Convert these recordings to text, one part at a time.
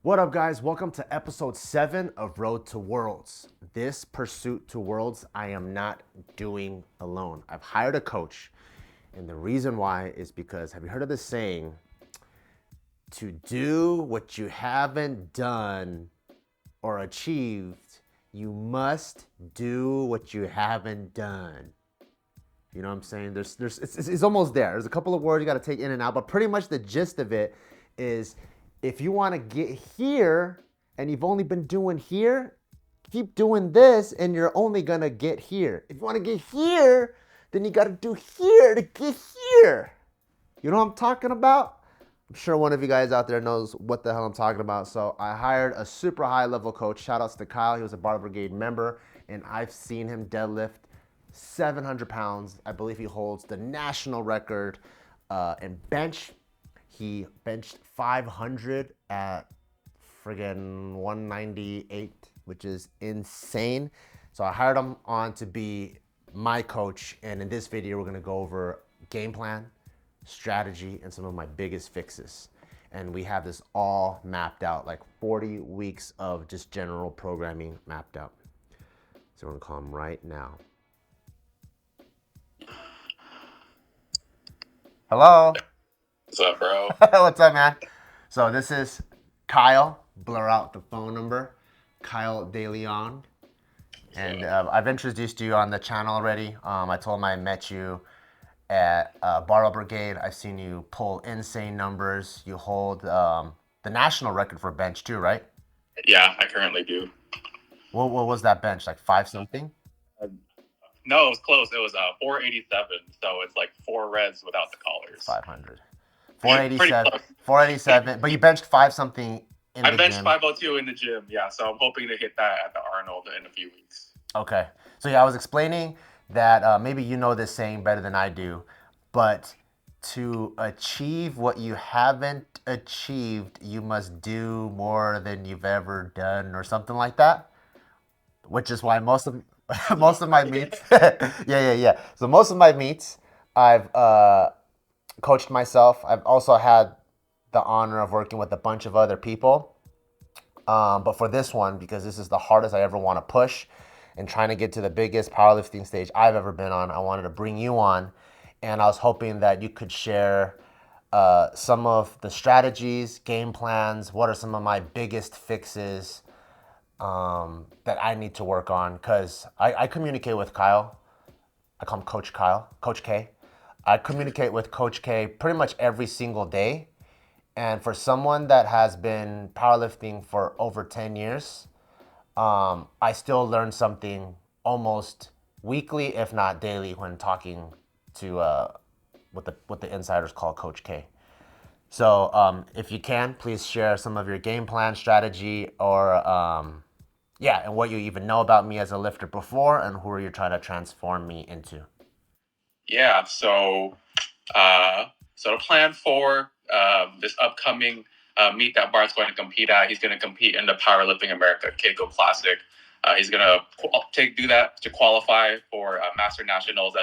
What up, guys? Welcome to episode 7 of Road to Worlds. This pursuit to Worlds, I am not doing alone. I've hired a coach, and the reason why is because, have you heard of this saying? To do what you haven't done or achieved, you must do what you haven't done. You know what I'm saying? It's almost there. There's a couple of words you got to take in and out, but pretty much the gist of it is if you want to get here and you've only been doing here, keep doing this and you're only going to get here. If you want to get here, then you got to do here to get here. You know what I'm talking about? I'm sure one of you guys out there knows what the hell I'm talking about. So I hired a super high level coach. Shout outs to Kyle. He was a Barbell Brigade member, and I've seen him deadlift 700 pounds. I believe he holds the national record in bench. He benched 500 at friggin' 198, which is insane. So I hired him on to be my coach. And in this video, we're gonna go over game plan, strategy, and some of my biggest fixes. And we have this all mapped out, like 40 weeks of just general programming mapped out. So we're gonna call him right now. Hello. What's up, bro? What's up, man? So this is Kyle. Blur out the phone number. Kyle De Leon. And I've introduced you on the channel already. I told him I met you at Barbell Brigade. I've seen you pull insane numbers. You hold the national record for bench too, right? Yeah, I currently do. What was that bench? Like 5 something? No, it was close. It was 487. So it's like 4 reds without the collars. 500. 487. 487. But you benched 5 something in the gym. I benched 502 in the gym. Yeah, so I'm hoping to hit that at the Arnold in a few weeks. Okay. So yeah, I was explaining that maybe you know this saying better than I do, but to achieve what you haven't achieved, you must do more than you've ever done, or something like that. Which is why most of my meets, yeah. So most of my meets, I've coached myself. I've also had the honor of working with a bunch of other people. But for this one, because this is the hardest I ever want to push and trying to get to the biggest powerlifting stage I've ever been on, I wanted to bring you on. And I was hoping that you could share some of the strategies, game plans, what are some of my biggest fixes that I need to work on. Because I communicate with Kyle. I call him Coach Kyle, Coach K. I communicate with Coach K pretty much every single day. And for someone that has been powerlifting for over 10 years, I still learn something almost weekly, if not daily, when talking to what the insiders call Coach K. So if you can, please share some of your game plan, strategy, or and what you even know about me as a lifter before, and who you're trying to transform me into. Yeah, so the plan for this upcoming meet that Bart's going to compete at, he's going to compete in the Powerlifting America Keiko Classic. He's going to do that to qualify for Master Nationals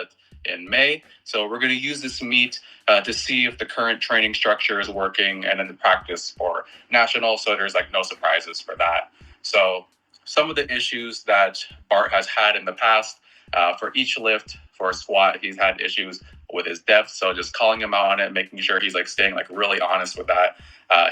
in May. So we're going to use this meet to see if the current training structure is working, and then the practice for Nationals, so there's like no surprises for that. So some of the issues that Bart has had in the past, for each lift, for a squat, he's had issues with his depth. So just calling him out on it, making sure he's like staying like really honest with that.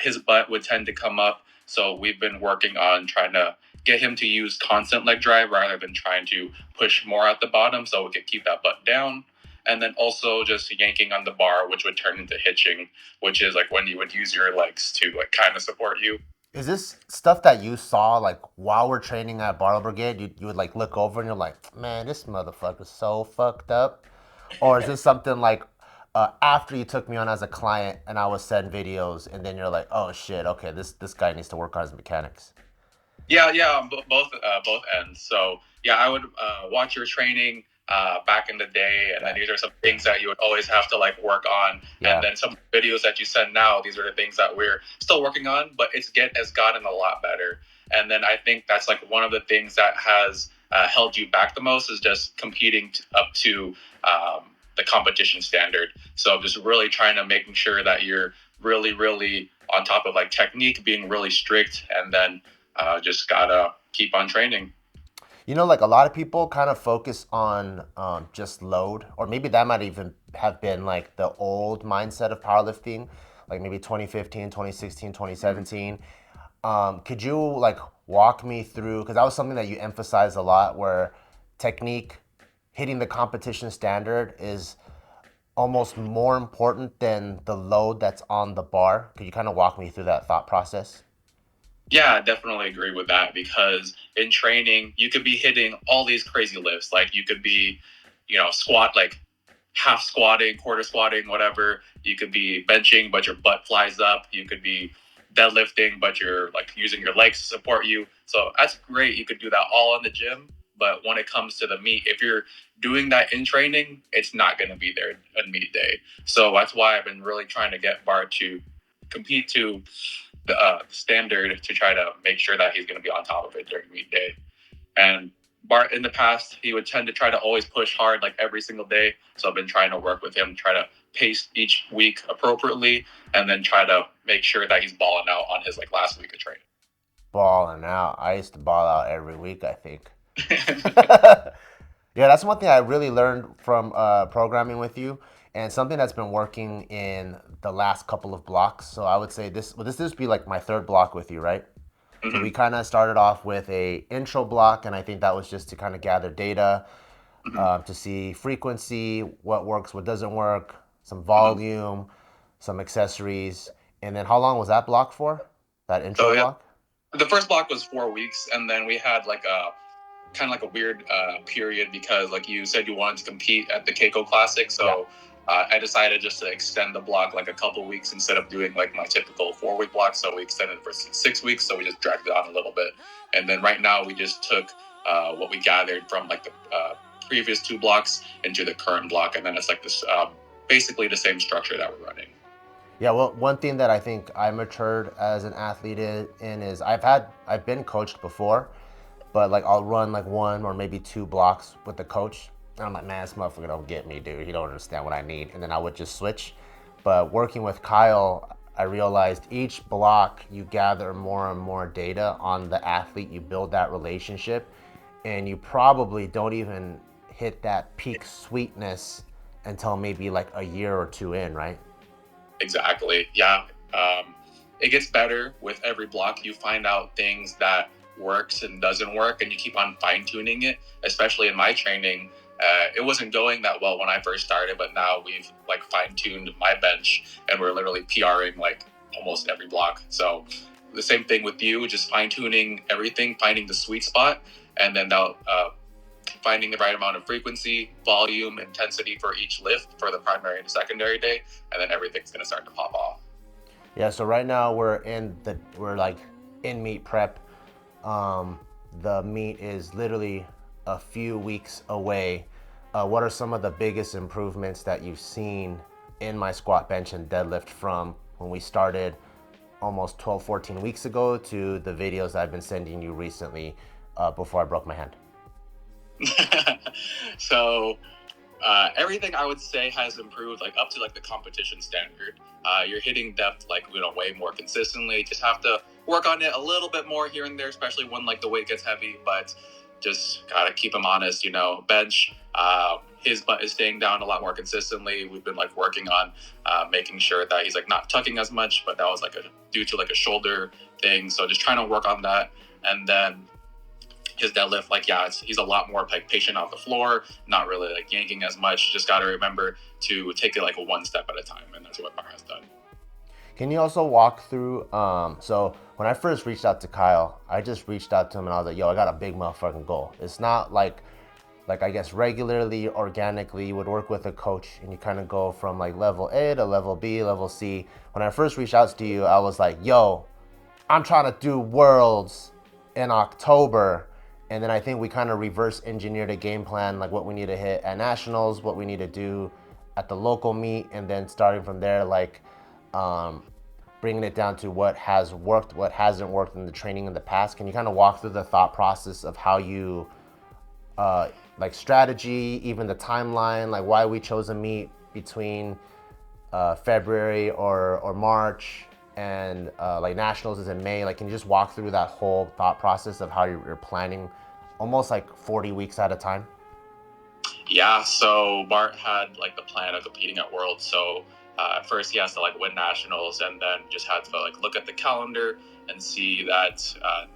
His butt would tend to come up. So we've been working on trying to get him to use constant leg drive rather than trying to push more at the bottom so we could keep that butt down. And then also just yanking on the bar, which would turn into hitching, which is like when you would use your legs to like kind of support you. Is this stuff that you saw like while we're training at Barbell Brigade? You would like look over and you're like, man, this motherfucker's so fucked up? Or is this something like after you took me on as a client and I was sending videos and then you're like, oh shit, okay, this guy needs to work on his mechanics? Yeah, both ends. So yeah, I would watch your training back in the day, and then these are some things that you would always have to like work on. Yeah. And then some videos that you send now, these are the things that we're still working on, but it's gotten a lot better. And then I think that's like one of the things that has held you back the most is just competing up to the competition standard. So just really trying to making sure that you're really, really on top of like technique, being really strict, and then just gotta keep on training. You know, like a lot of people kind of focus on just load, or maybe that might even have been like the old mindset of powerlifting, like maybe 2015, 2016, 2017. Could you like walk me through, because that was something that you emphasized a lot, where technique, hitting the competition standard is almost more important than the load that's on the bar. Could you kind of walk me through that thought process? Yeah, I definitely agree with that because in training, you could be hitting all these crazy lifts. Like you could be, squat like half squatting, quarter squatting, whatever. You could be benching, but your butt flies up. You could be deadlifting, but you're like using your legs to support you. So that's great. You could do that all in the gym. But when it comes to the meet, if you're doing that in training, it's not going to be there on meet day. So that's why I've been really trying to get Bart to compete to the standard to try to make sure that he's going to be on top of it during meet day. And Bart in the past, he would tend to try to always push hard like every single day. So I've been trying to work with him, try to pace each week appropriately, and then try to make sure that he's balling out on his like last week of training. Balling out. I used to ball out every week, I think. Yeah, that's one thing I really learned from programming with you, and something that's been working in the last couple of blocks. So I would say this be like my third block with you, right? So we Mm-hmm. kind of started off with a intro block, and I think that was just to kind of gather data, Mm-hmm. to see frequency, what works, what doesn't work, some Mm-hmm. volume, some accessories, and then how long was that block for? That intro So yeah, block? the first block was 4 weeks, and then we had like a kind of like a weird period because like you said you wanted to compete at the Keiko Classic, Yeah. so I decided just to extend the block like a couple weeks instead of doing like my typical 4 week block. So we extended it for 6 weeks, so we just dragged it on a little bit, and then right now we just took what we gathered from like the previous two blocks into the current block, and then it's like this basically the same structure that we're running. Yeah, well, one thing that I think I matured as an athlete in is I've been coached before, but like I'll run like one or maybe two blocks with the coach. And I'm like, man, this motherfucker don't get me, dude. He don't understand what I need. And then I would just switch. But working with Kyle, I realized each block you gather more and more data on the athlete. You build that relationship, and you probably don't even hit that peak sweetness until maybe like a year or two in, right? Exactly. Yeah. It gets better with every block. You find out things that works and doesn't work, and you keep on fine tuning it. Especially in my training, it wasn't going that well when I first started, but now we've like fine tuned my bench, and we're literally PRing like almost every block. So the same thing with you, just fine tuning everything, finding the sweet spot, and then that finding the right amount of frequency, volume, intensity for each lift for the primary and secondary day, and then everything's gonna start to pop off. Yeah, so right now we're like in meet prep. Um, the meet is literally a few weeks away. What are some of the biggest improvements that you've seen in my squat, bench, and deadlift from when we started almost 12, 14 weeks ago to the videos I've been sending you recently before I broke my hand? So everything I would say has improved, like up to like the competition standard. You're hitting depth like way more consistently. Just have to work on it a little bit more here and there, especially when like the weight gets heavy. But just gotta keep him honest. Bench. His butt is staying down a lot more consistently. We've been like working on making sure that he's like not tucking as much, but that was like due to like a shoulder thing. So just trying to work on that, and then his deadlift, like he's a lot more like patient off the floor, not really like yanking as much. Just got to remember to take it like a one step at a time, and that's what Bar has done. Can you also walk through? So when I first reached out to Kyle, I just reached out to him and I was like, "Yo, I got a big motherfucking goal." It's not like I guess regularly, organically, you would work with a coach and you kind of go from like level A to level B, level C. When I first reached out to you, I was like, "Yo, I'm trying to do worlds in October." And then I think we kind of reverse engineered a game plan, like what we need to hit at nationals, what we need to do at the local meet, and then starting from there, like um, bringing it down to what has worked, what hasn't worked in the training in the past. Can you kind of walk through the thought process of how you, like strategy, even the timeline, like why we chose a meet between February or March, and like nationals is in May. Like, can you just walk through that whole thought process of how you're planning, almost like 40 weeks at a time? Yeah, so Bart had like the plan of competing at Worlds. So at first he has to like win nationals, and then just had to like look at the calendar and see that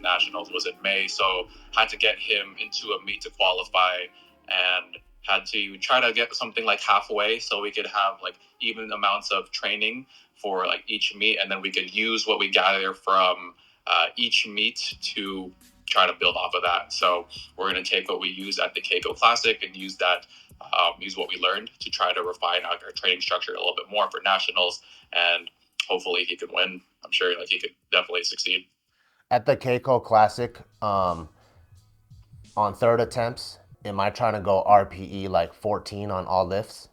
nationals was in May. So had to get him into a meet to qualify, and had to try to get something like halfway so we could have like even amounts of training for like each meet, and then we could use what we gather from each meet to try to build off of that. So we're going to take what we use at the Keiko Classic and use that, use what we learned to try to refine our training structure a little bit more for nationals, and hopefully he can win. I'm sure like he could definitely succeed. At the Keiko Classic, on third attempts, am I trying to go RPE like 14 on all lifts?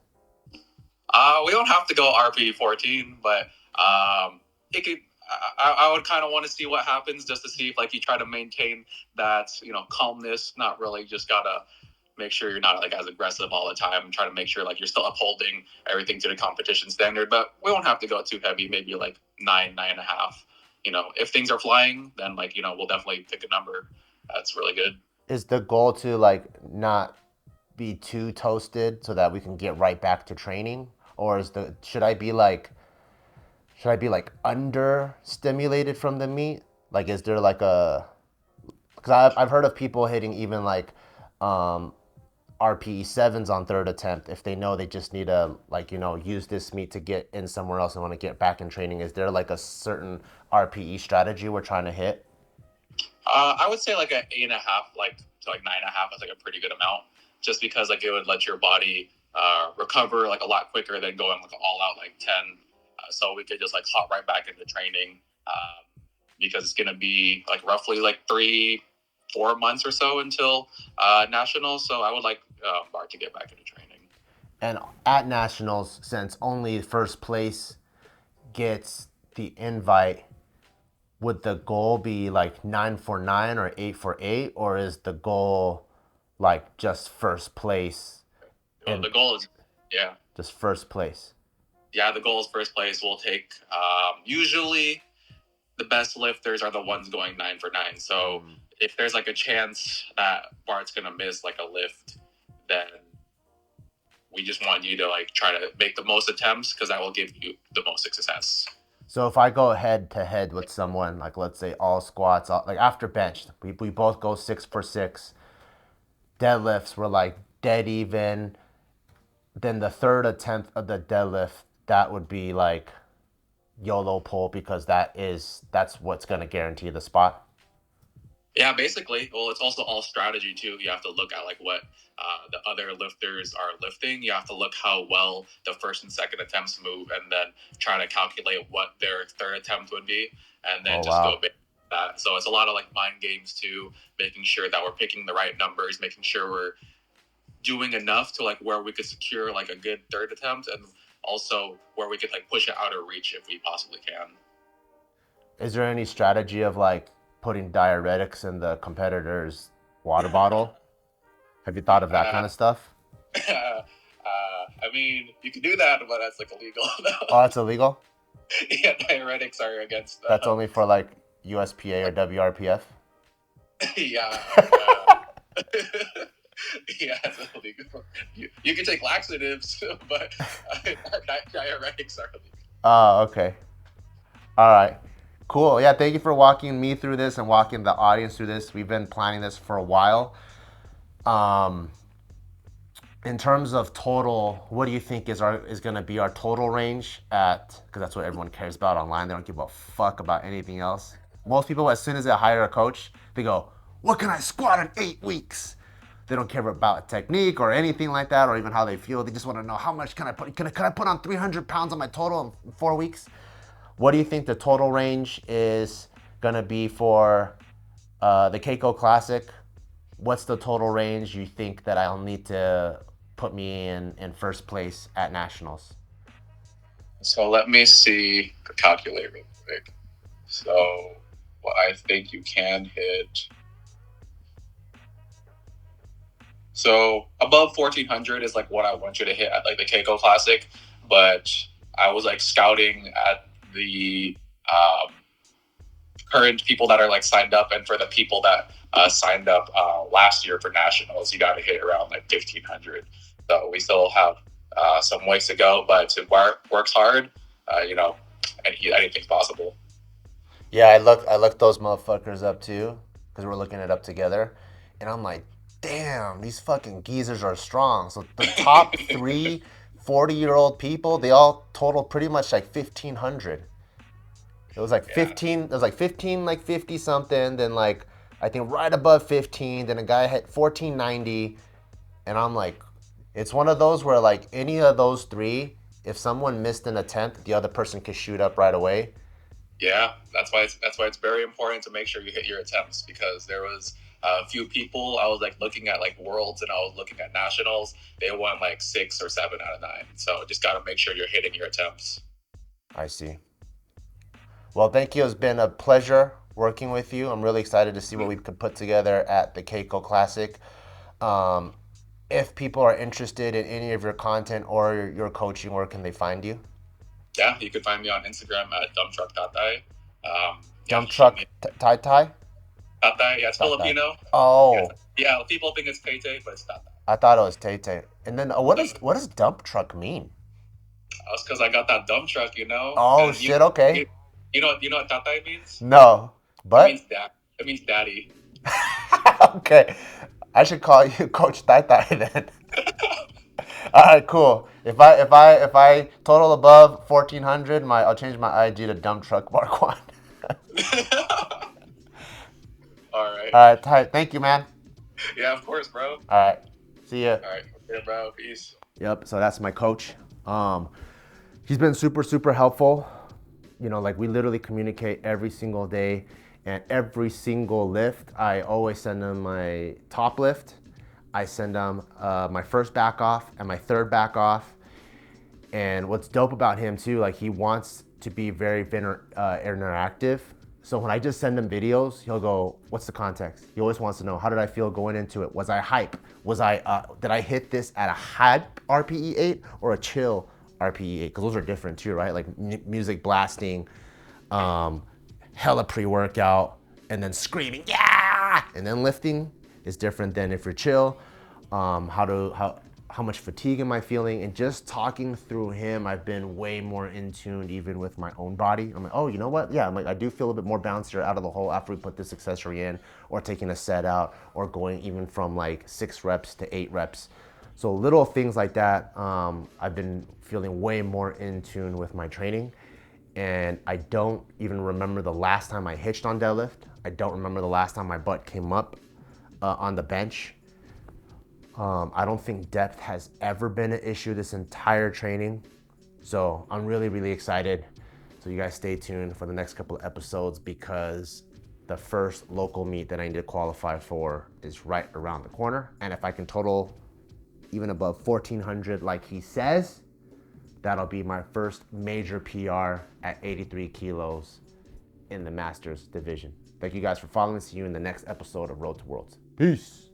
We don't have to go RP 14, but it could. I would kind of want to see what happens just to see if like you try to maintain that calmness, not really just gotta make sure you're not like as aggressive all the time and try to make sure like you're still upholding everything to the competition standard. But we won't have to go too heavy, maybe like 9.5. If things are flying, then like we'll definitely pick a number that's really good. Is the goal to like not be too toasted so that we can get right back to training, or is the should I be like under stimulated from the meet? Like, is there like a, because I've heard of people hitting even like um, RPE sevens on third attempt if they know they just need to like use this meet to get in somewhere else and want to get back in training. Is there like a certain RPE strategy we're trying to hit? I would say like an 8.5, like to like 9.5 is like a pretty good amount, just because like it would let your body recover like a lot quicker than going like all out like 10. So we could just like hop right back into training, because it's gonna be like roughly like 3-4 months or so until nationals. So I would like Bart to get back into training. And at nationals, since only first place gets the invite, would the goal be like 9 for 9 or 8 for 8, or is the goal like just first place So and the goal is, yeah, just first place? yeah, the goal is first place. We'll take usually the best lifters are the ones going 9 for 9. So if there's like a chance that Bart's gonna miss like a lift, then we just want you to like try to make the most attempts because that will give you the most success. So if I go head to head with someone, like let's say all squats, like after bench, we both go 6 for 6. Deadlifts were like dead even. Then the third attempt of the deadlift, that would be like YOLO pull because that's what's gonna guarantee the spot. Yeah, basically. Well, it's also all strategy too. You have to look at like what the other lifters are lifting. You have to look how well the first and second attempts move, and then try to calculate what their third attempt would be, and then Oh just go wow. based on that. So it's a lot of like mind games too, making sure that we're picking the right numbers, making sure we're doing enough to like where we could secure like a good third attempt, and also where we could like push it out of reach if we possibly can. Is there any strategy of like putting diuretics in the competitor's water bottle? Have you thought of that Uh, kind of stuff? I mean, you can do that, but that's like illegal. Oh, that's illegal? Yeah, diuretics are against. That's only for like USPA or WRPF? Yeah, yeah, it's illegal. You can take laxatives, but diuretics are illegal. Oh, okay. All right. Cool. Yeah, thank you for walking me through this and walking the audience through this. We've been planning this for a while. Um, in terms of total, what do you think is going to be our total range at? Because that's what everyone cares about online. They don't give a fuck about anything else. Most people, as soon as they hire a coach, they go, "What can I squat in 8 weeks?" They don't care about technique or anything like that, or even how they feel. They just want to know how much can I put. Can I put on 300 pounds on my total in 4 weeks? What do you think the total range is gonna be for the Keiko Classic? What's the total range you think that I'll need to put me in first place at nationals? So let me see, calculate real quick. So what I think you can hit. So above 1400 is like what I want you to hit at like the Keiko Classic, but I was like scouting at the current people that are like signed up, and for the people that signed up last year for nationals, you got to hit around like 1,500. So we still have some ways to go, but to works hard, anything's possible. Yeah, I looked those motherfuckers up too, because we're looking it up together, and I'm like, damn, these fucking geezers are strong. So the top three 40-year-old people, they all total pretty much like 1,500. It was like 15. It was like 15, like 50 something. Then like I think right above 15. Then a guy hit 1490, and I'm like, it's one of those where like any of those three, if someone missed an attempt, the other person could shoot up right away. Yeah, that's why it's very important to make sure you hit your attempts, because there was a few people I was like looking at like worlds and I was looking at nationals. They won like 6 or 7 out of 9. So just got to make sure you're hitting your attempts. I see. Well, thank you. It's been a pleasure working with you. I'm really excited to see what we could put together at the Keiko Classic. If people are interested in any of your content or your coaching, where can they find you? Yeah, you can find me on Instagram at dumptrucktatay. Dump truck Tai Tai? Tatay, yeah, it's Tai Tai. Filipino. Oh, Yeah, people think it's Tete, but it's Tatay. I thought it was Tay Tay. And then what does dump truck mean? That's because I got that dump truck, you know. Oh And shit, okay. You know what Tatay means? No, It but means dad. It means daddy. okay. I should call you Coach Tai Tai then. All right, cool. If I total above 1,400, I'll change my IG to Dump Truck Mark One. All right. All right, tight. Thank you, man. Yeah, of course, bro. All right, see ya. All right, okay, bro. Peace. Yep. So that's my coach. He's been super helpful. You know, like we literally communicate every single day, and every single lift, I always send him my top lift. I send him my first back off and my third back off. And what's dope about him too, like he wants to be very interactive. So when I just send him videos, he'll go, "What's the context?" He always wants to know, how did I feel going into it? Was I hype? Did I hit this at a hype RPE 8 or a chill RPE 8? Because those are different too, right? Like music blasting, hella pre-workout, and then screaming, yeah, and then lifting is different than if you're chill. How much fatigue am I feeling? And just talking through him, I've been way more in tune even with my own body. I'm like, oh, you know what? Yeah, I'm like, I do feel a bit more bouncier out of the hole after we put this accessory in, or taking a set out, or going even from like 6 reps to 8 reps. So little things like that, I've been feeling way more in tune with my training. And I don't even remember the last time I hitched on deadlift. I don't remember the last time my butt came up on the bench. I don't think depth has ever been an issue this entire training. So I'm really excited. So you guys stay tuned for the next couple of episodes, because the first local meet that I need to qualify for is right around the corner. And if I can total even above 1,400 like he says, that'll be my first major PR at 83 kilos in the Masters division. Thank you guys for following. See you in the next episode of Road to Worlds. Peace.